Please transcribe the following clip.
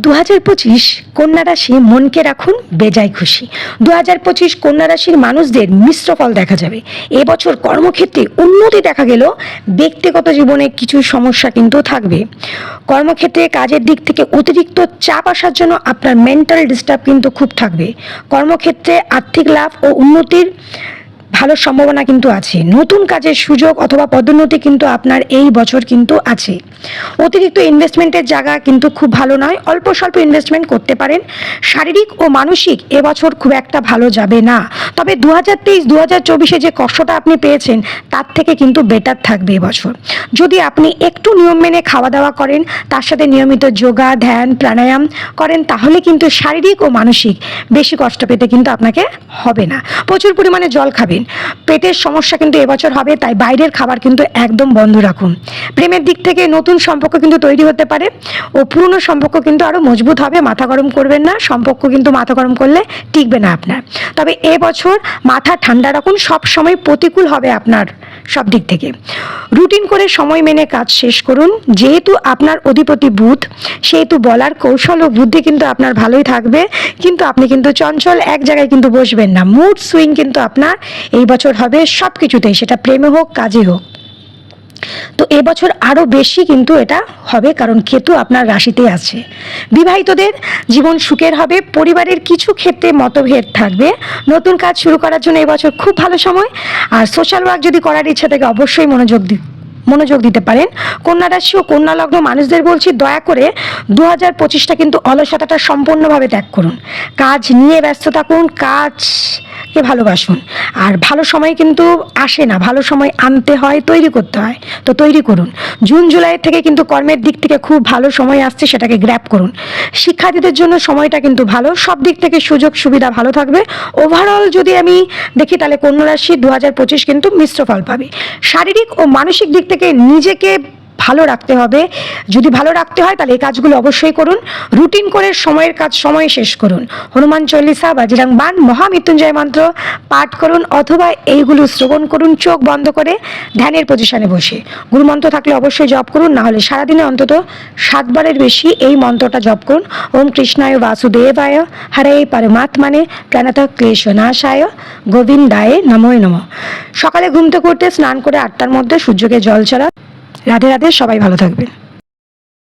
2025 কন্যা রাশি মনকে রাখুন বেজায় খুশি। 2025 কন্যা রাশির মানুষদের মিশ্র ফল দেখা যাবে। এবছর কর্মক্ষেত্রে উন্নতি দেখা গেল, ব্যক্তিগত জীবনে কিছু সমস্যা কিন্তু থাকবে। কর্মক্ষেত্রে কাজের দিক থেকে অতিরিক্ত চাপ আসার জন্য আপনার মেন্টাল ডিস্টার্ব কিন্তু খুব থাকবে। কর্মক্ষেত্রে আর্থিক লাভ ও উন্নতির ভালো সম্ভাবনা কিন্তু আছে। নতুন কাজের সুযোগ অথবা পদোন্নতি কিন্তু আপনার এই বছর কিন্তু আছে। অতিরিক্ত ইনভেস্টমেন্টের জায়গা কিন্তু খুব ভালো নয়, অল্প স্বল্প ইনভেস্টমেন্ট করতে পারেন। শারীরিক ও মানসিক এবছর খুব একটা ভালো যাবে না, তবে 2023-2024 যে কষ্টটা আপনি পেয়েছেন তার থেকে কিন্তু বেটার থাকবে এবছর। যদি আপনি একটু নিয়ম মেনে খাওয়া দাওয়া করেন, তার সাথে নিয়মিত যোগা, ধ্যান, প্রাণায়াম করেন, তাহলে কিন্তু শারীরিক ও মানসিক বেশি কষ্ট পেতে কিন্তু আপনাকে হবে না। প্রচুর পরিমাণে জল খাবেন। পেটের সমস্যা কিন্তু এবছর হবে, তাই বাইরের খাবার কিন্তু একদম বন্ধ রাখুন। প্রেমের দিক থেকে নতুন সম্পর্ক কিন্তু তৈরি হতে পারে ও পুরনো সম্পর্ক কিন্তু আরও মজবুত হবে। মাথা গরম করবেন না, সম্পর্ক কিন্তু মাথা গরম করলে টিকবে না আপনার। তবে এবছর মাথা ঠান্ডা রাখুন, সব সময় প্রতিকূল হবে আপনার সব দিক থেকে। রুটিন করে সময় মেনে কাজ শেষ করুন। যেহেতু আপনার অধিপতি বুধ, সেহেতু বলার কৌশল ও বুদ্ধি কিন্তু আপনার ভালোই থাকবে, কিন্তু আপনি কিন্তু চঞ্চল এক জায়গায় কিন্তু বসবেন না। মুড সুইং কিন্তু আপনার এই বছর হবে সব কিছুতেই, সেটা প্রেমে হোক কাজে হোক। তো এবছর আরও বেশি কিন্তু এটা হবে, কারণ কেতু আপনার রাশিতে আছে। বিবাহিতদের জীবন সুখের হবে। পরিবারের কিছু ক্ষেত্রে মতভেদ থাকবে। নতুন কাজ শুরু করার জন্য এবছর খুব ভালো সময়। আর সোশ্যাল ওয়ার্ক যদি করার ইচ্ছা থাকে অবশ্যই মনোযোগ দিতে পারেন। কন্যা রাশি ও কন্যা লগ্ন মানুষদের বলছি, দয়া করে 2025টা কিন্তু অলসতাটা সম্পূর্ণভাবে ত্যাগ করুন। কাজ নিয়ে ব্যস্ত থাকুন, কাজকে ভালোবাসুন। আর ভালো সময় কিন্তু আসে না, ভালো সময় আনতে হয়, তৈরি করতে হয়, তো তৈরি করুন। জুন জুলাই থেকে কিন্তু কর্মের দিক থেকে খুব ভালো সময় আসছে, সেটাকে গ্র্যাব করুন। শিক্ষার্থীদের জন্য সময়টা কিন্তু ভালো, সব দিক থেকে সুযোগ সুবিধা ভালো থাকবে। ওভারঅল যদি আমি দেখি তাহলে কন্যা রাশি 2025 কিন্তু মিশ্র ফল পাবে। শারীরিক ও মানসিক দিক থেকে নিজেকে ভালো রাখতে হবে। যদি ভালো রাখতে হয় তাহলে এই কাজগুলো অবশ্যই করুন। রুটিন করে সময়ের কাজ সময়ে শেষ করুন। হনুমান চল্লিশা, বাজিরাং বাণ, মহামৃত্যুঞ্জয় মন্ত্র পাঠ করুন, অথবা এইগুলো শ্রবণ করুন চোখ বন্ধ করে ধ্যানের পজিশনে বসে। গুরুমন্ত্র থাকলে অবশ্যই জপ করুন, না হলে সারাদিনে অন্তত 7 বারের বেশি এই মন্ত্রটা জপ করুন। ওম কৃষ্ণায় বাসুদেবায় হরে পরমাত্মনে প্রণত ক্লেশনাশায় গোবিন্দায় নমো নমঃ। সকালে ঘুম থেকে উঠে স্নান করে 8টার মধ্যে সূর্যকে জল চড়া। রাধে রাধে, সবাই ভালো থাকবেন।